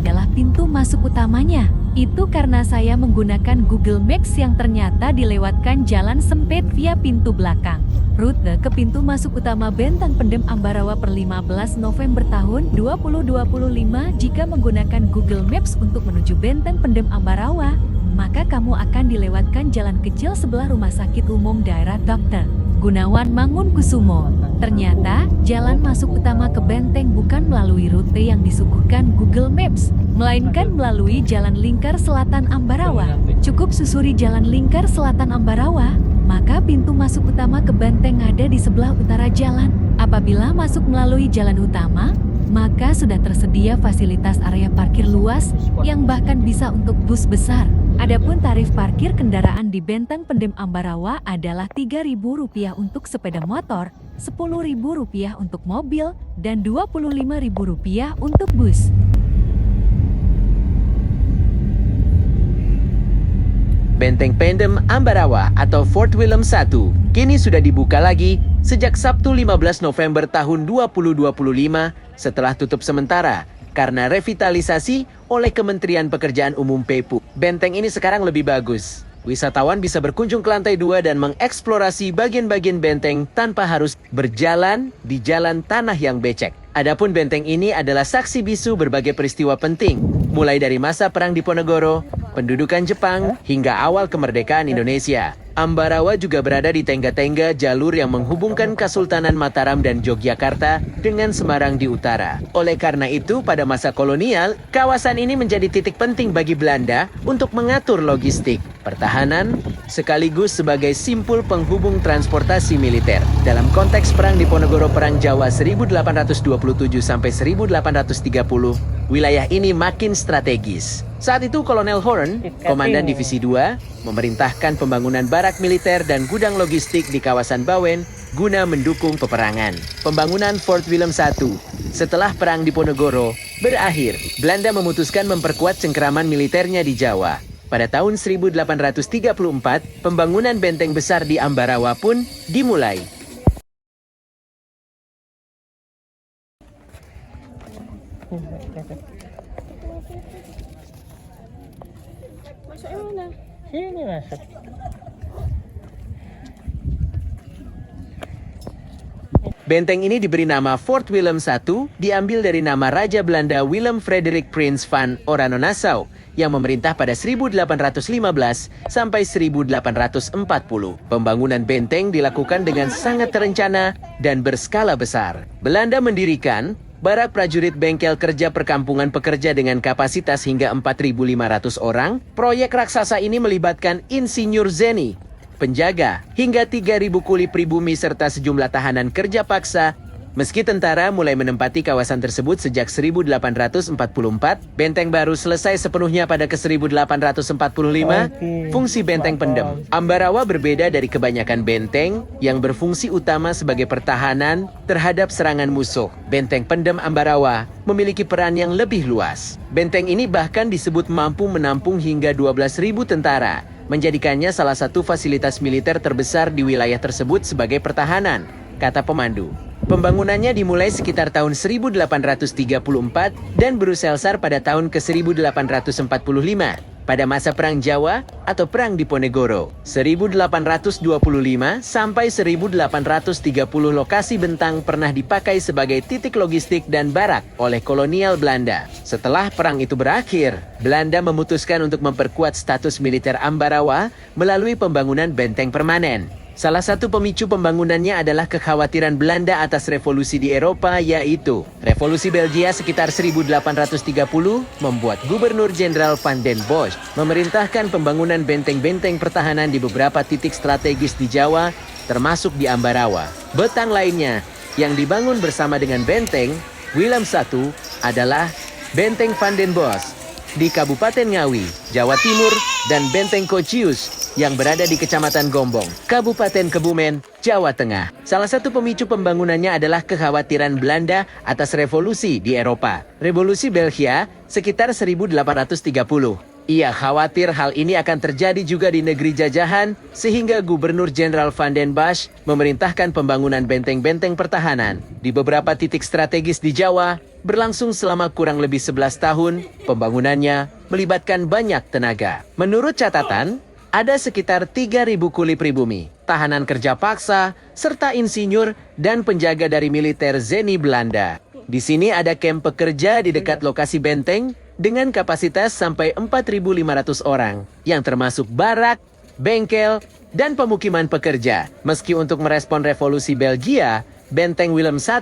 adalah pintu masuk utamanya. Itu karena saya menggunakan Google Maps yang ternyata dilewatkan jalan sempit via pintu belakang. Rute ke pintu masuk utama Benteng Pendem Ambarawa per 15 November tahun 2025 jika menggunakan Google Maps untuk menuju Benteng Pendem Ambarawa, maka kamu akan dilewatkan jalan kecil sebelah Rumah Sakit Umum Daerah Dr. Gunawan Mangunkusumo. Ternyata, jalan masuk utama ke benteng bukan melalui rute yang disuguhkan Google Maps, melainkan melalui Jalan Lingkar Selatan Ambarawa. Cukup susuri Jalan Lingkar Selatan Ambarawa, maka pintu masuk utama ke benteng ada di sebelah utara jalan. Apabila masuk melalui jalan utama, maka sudah tersedia fasilitas area parkir luas yang bahkan bisa untuk bus besar. Adapun tarif parkir kendaraan di Benteng Pendem Ambarawa adalah Rp3.000 untuk sepeda motor, Rp10.000 untuk mobil, dan Rp25.000 untuk bus. Benteng Pendem Ambarawa atau Fort William I kini sudah dibuka lagi sejak Sabtu 15 November tahun 2025 setelah tutup sementara karena revitalisasi oleh Kementerian Pekerjaan Umum (PEPU). Benteng ini sekarang lebih bagus. Wisatawan bisa berkunjung ke lantai 2 dan mengeksplorasi bagian-bagian benteng tanpa harus berjalan di jalan tanah yang becek. Adapun benteng ini adalah saksi bisu berbagai peristiwa penting, mulai dari masa Perang Diponegoro, pendudukan Jepang, hingga awal kemerdekaan Indonesia. Ambarawa juga berada di tengga-tengga jalur yang menghubungkan Kesultanan Mataram dan Yogyakarta dengan Semarang di utara. Oleh karena itu, pada masa kolonial, kawasan ini menjadi titik penting bagi Belanda untuk mengatur logistik, pertahanan, sekaligus sebagai simpul penghubung transportasi militer. Dalam konteks Perang Diponegoro Perang Jawa 1827 sampai 1830, wilayah ini makin strategis. Saat itu Kolonel Horn, Komandan Divisi 2, memerintahkan pembangunan barak militer dan gudang logistik di kawasan Bawen guna mendukung peperangan. Pembangunan Fort William I setelah Perang Diponegoro berakhir, Belanda memutuskan memperkuat cengkeraman militernya di Jawa. Pada tahun 1834, pembangunan benteng besar di Ambarawa pun dimulai. Masuknya mana? Sini masuk. Benteng ini diberi nama Fort William I, diambil dari nama Raja Belanda Willem Frederik Prins van Oranje-Nassau yang memerintah pada 1815 sampai 1840. Pembangunan benteng dilakukan dengan sangat terencana dan berskala besar. Belanda mendirikan barak prajurit bengkel kerja perkampungan pekerja dengan kapasitas hingga 4.500 orang. Proyek raksasa ini melibatkan insinyur Zeni, penjaga, hingga 3.000 kuli pribumi serta sejumlah tahanan kerja paksa. Meski tentara mulai menempati kawasan tersebut sejak 1844, benteng baru selesai sepenuhnya pada ke-1845. Fungsi benteng pendem Ambarawa berbeda dari kebanyakan benteng yang berfungsi utama sebagai pertahanan terhadap serangan musuh. Benteng pendem Ambarawa memiliki peran yang lebih luas. Benteng ini bahkan disebut mampu menampung hingga 12.000 tentara, menjadikannya salah satu fasilitas militer terbesar di wilayah tersebut sebagai pertahanan, kata pemandu. Pembangunannya dimulai sekitar tahun 1834 dan berusaha pada tahun ke-1845 pada masa Perang Jawa atau Perang Diponegoro. 1825 sampai 1830 lokasi bentang pernah dipakai sebagai titik logistik dan barak oleh kolonial Belanda. Setelah perang itu berakhir, Belanda memutuskan untuk memperkuat status militer Ambarawa melalui pembangunan benteng permanen. Salah satu pemicu pembangunannya adalah kekhawatiran Belanda atas revolusi di Eropa, yaitu Revolusi Belgia sekitar 1830 membuat Gubernur Jenderal Van den Bosch memerintahkan pembangunan benteng-benteng pertahanan di beberapa titik strategis di Jawa, termasuk di Ambarawa. Betang lainnya yang dibangun bersama dengan benteng Willem I adalah Benteng Van den Bosch di Kabupaten Ngawi, Jawa Timur, dan Benteng Kocius yang berada di Kecamatan Gombong, Kabupaten Kebumen, Jawa Tengah. Salah satu pemicu pembangunannya adalah kekhawatiran Belanda atas revolusi di Eropa. Revolusi Belgia sekitar 1830 Ia khawatir hal ini akan terjadi juga di negeri jajahan, sehingga Gubernur Jenderal Van den Bosch memerintahkan pembangunan benteng-benteng pertahanan di beberapa titik strategis di Jawa, berlangsung selama kurang lebih 11 tahun. Pembangunannya melibatkan banyak tenaga. Menurut catatan, ada sekitar 3.000 kuli pribumi, tahanan kerja paksa, serta insinyur dan penjaga dari militer Zeni Belanda. Di sini ada kamp pekerja di dekat lokasi benteng dengan kapasitas sampai 4.500 orang, yang termasuk barak, bengkel, dan pemukiman pekerja. Meski untuk merespon revolusi Belgia, Benteng Willem I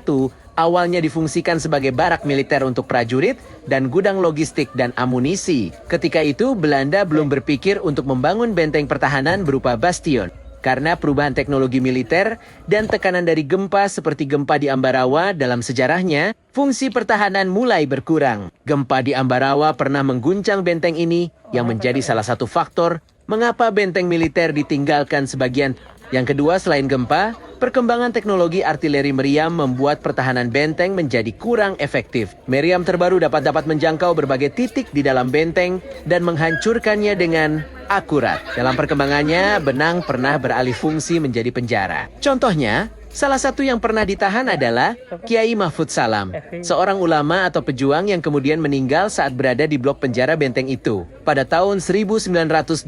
awalnya difungsikan sebagai barak militer untuk prajurit dan gudang logistik dan amunisi. Ketika itu, Belanda belum berpikir untuk membangun benteng pertahanan berupa bastion. Karena perubahan teknologi militer dan tekanan dari gempa seperti gempa di Ambarawa dalam sejarahnya, fungsi pertahanan mulai berkurang. Gempa di Ambarawa pernah mengguncang benteng ini, yang menjadi salah satu faktor mengapa benteng militer ditinggalkan sebagian. Yang kedua, selain gempa, perkembangan teknologi artileri meriam membuat pertahanan benteng menjadi kurang efektif. Meriam terbaru dapat menjangkau berbagai titik di dalam benteng dan menghancurkannya dengan akurat. Dalam perkembangannya, benang pernah beralih fungsi menjadi penjara. Contohnya, salah satu yang pernah ditahan adalah Kiai Mahfud Salam, seorang ulama atau pejuang yang kemudian meninggal saat berada di blok penjara benteng itu. Pada tahun 1927,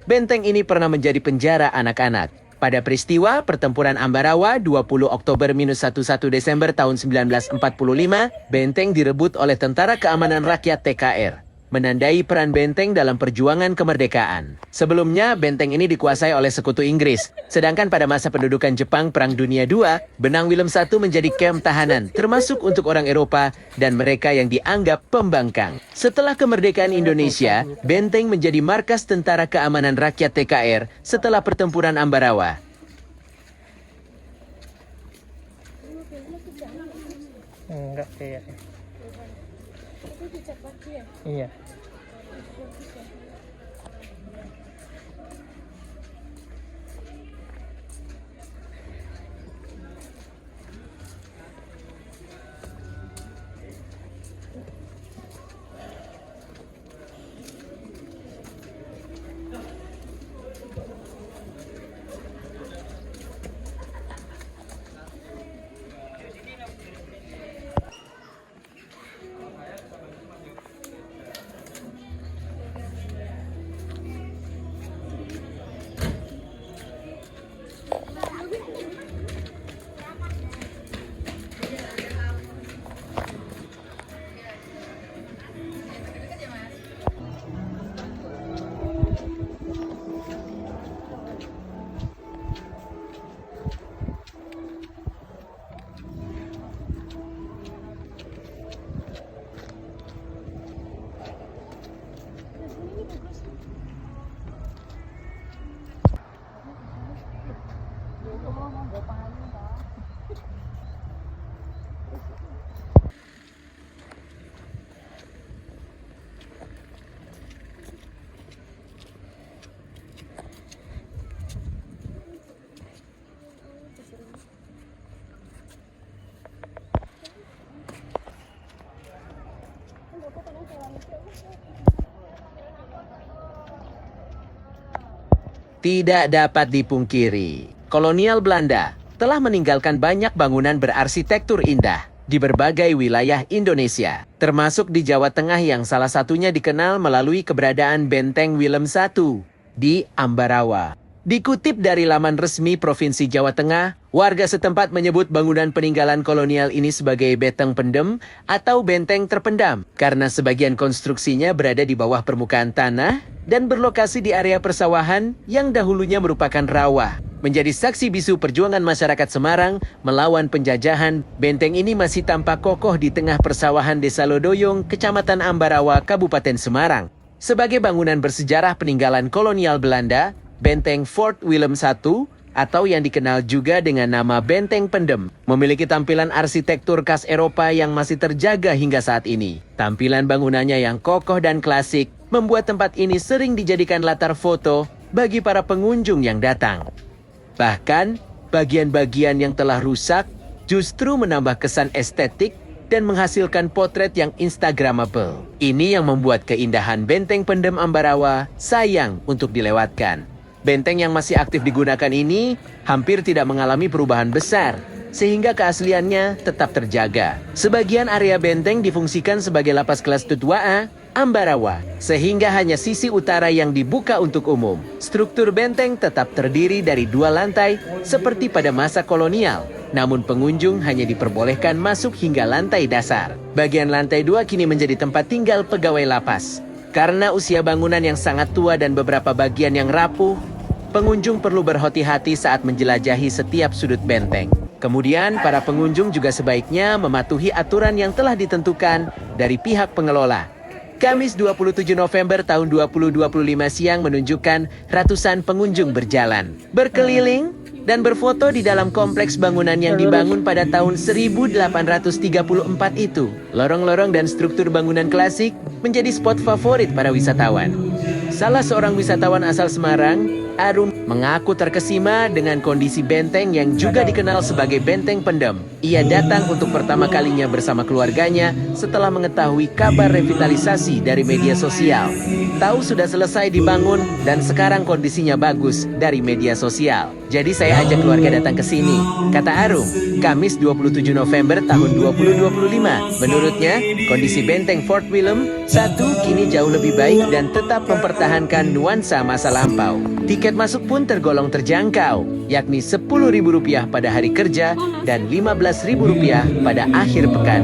benteng ini pernah menjadi penjara anak-anak. Pada peristiwa pertempuran Ambarawa 20 Oktober-11 Desember tahun 1945, benteng direbut oleh Tentara Keamanan Rakyat TKR, menandai peran benteng dalam perjuangan kemerdekaan. Sebelumnya, benteng ini dikuasai oleh sekutu Inggris. Sedangkan pada masa pendudukan Jepang Perang Dunia II, benang Willem I menjadi kamp tahanan, termasuk untuk orang Eropa dan mereka yang dianggap pembangkang. Setelah kemerdekaan Indonesia, benteng menjadi markas Tentara Keamanan Rakyat TKR setelah pertempuran Ambarawa. Enggak kayak. Iya. Tidak dapat dipungkiri, kolonial Belanda telah meninggalkan banyak bangunan berarsitektur indah di berbagai wilayah Indonesia, termasuk di Jawa Tengah yang salah satunya dikenal melalui keberadaan Benteng Willem I di Ambarawa. Dikutip dari laman resmi Provinsi Jawa Tengah, warga setempat menyebut bangunan peninggalan kolonial ini sebagai Beteng Pendem atau benteng terpendam karena sebagian konstruksinya berada di bawah permukaan tanah dan berlokasi di area persawahan yang dahulunya merupakan rawa. Menjadi saksi bisu perjuangan masyarakat Semarang melawan penjajahan, benteng ini masih tampak kokoh di tengah persawahan Desa Lodoyong, Kecamatan Ambarawa, Kabupaten Semarang. Sebagai bangunan bersejarah peninggalan kolonial Belanda, Benteng Fort Willem I atau yang dikenal juga dengan nama Benteng Pendem memiliki tampilan arsitektur khas Eropa yang masih terjaga hingga saat ini. Tampilan bangunannya yang kokoh dan klasik membuat tempat ini sering dijadikan latar foto bagi para pengunjung yang datang. Bahkan, bagian-bagian yang telah rusak justru menambah kesan estetik dan menghasilkan potret yang instagramable. Ini yang membuat keindahan Benteng Pendem Ambarawa sayang untuk dilewatkan. Benteng yang masih aktif digunakan ini hampir tidak mengalami perubahan besar, sehingga keasliannya tetap terjaga. Sebagian area benteng difungsikan sebagai lapas kelas Tutwa A, Ambarawa, sehingga hanya sisi utara yang dibuka untuk umum. Struktur benteng tetap terdiri dari 2 lantai seperti pada masa kolonial, namun pengunjung hanya diperbolehkan masuk hingga lantai dasar. Bagian lantai 2 kini menjadi tempat tinggal pegawai lapas. Karena usia bangunan yang sangat tua dan beberapa bagian yang rapuh, pengunjung perlu berhati-hati saat menjelajahi setiap sudut benteng. Kemudian, para pengunjung juga sebaiknya mematuhi aturan yang telah ditentukan dari pihak pengelola. Kamis 27 November tahun 2025 siang menunjukkan ratusan pengunjung berjalan, berkeliling, dan berfoto di dalam kompleks bangunan yang dibangun pada tahun 1834 itu. Lorong-lorong dan struktur bangunan klasik menjadi spot favorit para wisatawan. Salah seorang wisatawan asal Semarang, Arum, mengaku terkesima dengan kondisi benteng yang juga dikenal sebagai Benteng Pendem. Ia datang untuk pertama kalinya bersama keluarganya setelah mengetahui kabar revitalisasi dari media sosial. Tahu sudah selesai dibangun dan sekarang kondisinya bagus dari media sosial. Jadi saya ajak keluarga datang ke sini, kata Arum, Kamis 27 November tahun 2025. Menurutnya, kondisi Benteng Fort William I kini jauh lebih baik dan tetap mempertahankan nuansa masa lampau. Tiket masuk pun tergolong terjangkau, yakni Rp10.000 pada hari kerja dan Rp15.000 pada akhir pekan.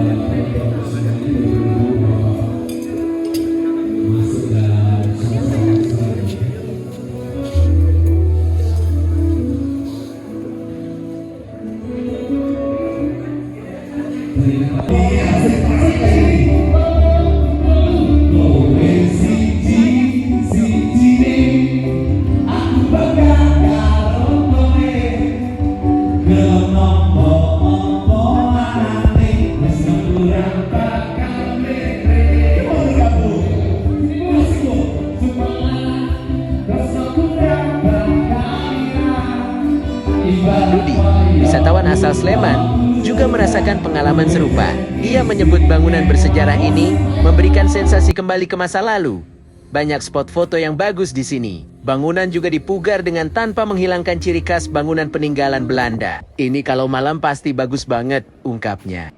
Rudi, wisatawan asal Sleman, juga merasakan pengalaman serupa. Ia menyebut bangunan bersejarah ini memberikan sensasi kembali ke masa lalu. Banyak spot foto yang bagus di sini. Bangunan juga dipugar dengan tanpa menghilangkan ciri khas bangunan peninggalan Belanda. Ini kalau malam pasti bagus banget, ungkapnya.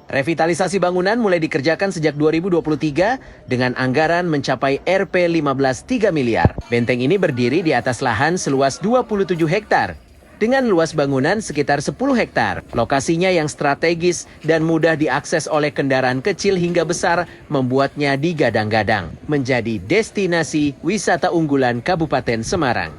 Revitalisasi bangunan mulai dikerjakan sejak 2023 dengan anggaran mencapai Rp 15,3 miliar. Benteng ini berdiri di atas lahan seluas 27 hektar dengan luas bangunan sekitar 10 hektar. Lokasinya yang strategis dan mudah diakses oleh kendaraan kecil hingga besar membuatnya digadang-gadang menjadi destinasi wisata unggulan Kabupaten Semarang.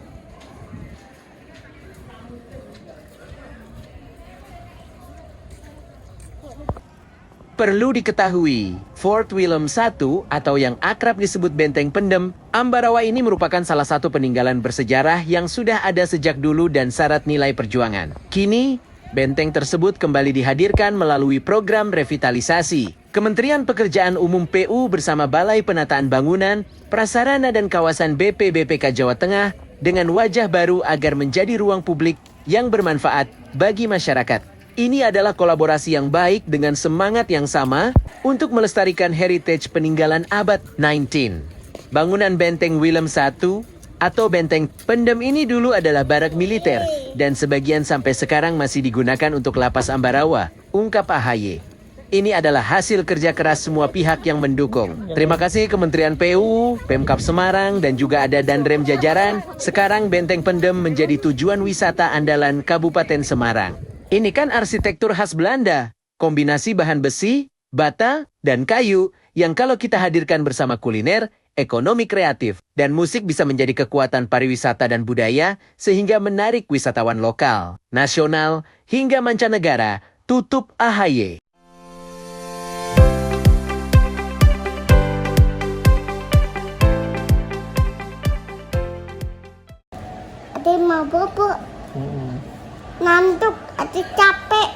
Perlu diketahui, Fort William I atau yang akrab disebut Benteng Pendem, Ambarawa ini merupakan salah satu peninggalan bersejarah yang sudah ada sejak dulu dan syarat nilai perjuangan. Kini, benteng tersebut kembali dihadirkan melalui program revitalisasi. Kementerian Pekerjaan Umum PU bersama Balai Penataan Bangunan, Prasarana dan Kawasan BPBPK Jawa Tengah dengan wajah baru agar menjadi ruang publik yang bermanfaat bagi masyarakat. Ini adalah kolaborasi yang baik dengan semangat yang sama untuk melestarikan heritage peninggalan abad 19. Bangunan Benteng William I atau Benteng Pendem ini dulu adalah barak militer dan sebagian sampai sekarang masih digunakan untuk lapas Ambarawa, ungkap AHY. Ini adalah hasil kerja keras semua pihak yang mendukung. Terima kasih Kementerian PU, Pemkab Semarang, dan juga ada Danrem jajaran. Sekarang Benteng Pendem menjadi tujuan wisata andalan Kabupaten Semarang. Ini kan arsitektur khas Belanda, kombinasi bahan besi, bata, dan kayu yang kalau kita hadirkan bersama kuliner, ekonomi kreatif, dan musik bisa menjadi kekuatan pariwisata dan budaya sehingga menarik wisatawan lokal, nasional, hingga mancanegara, tutup AHY. Ade mau bobo. Ngantuk, ade capek.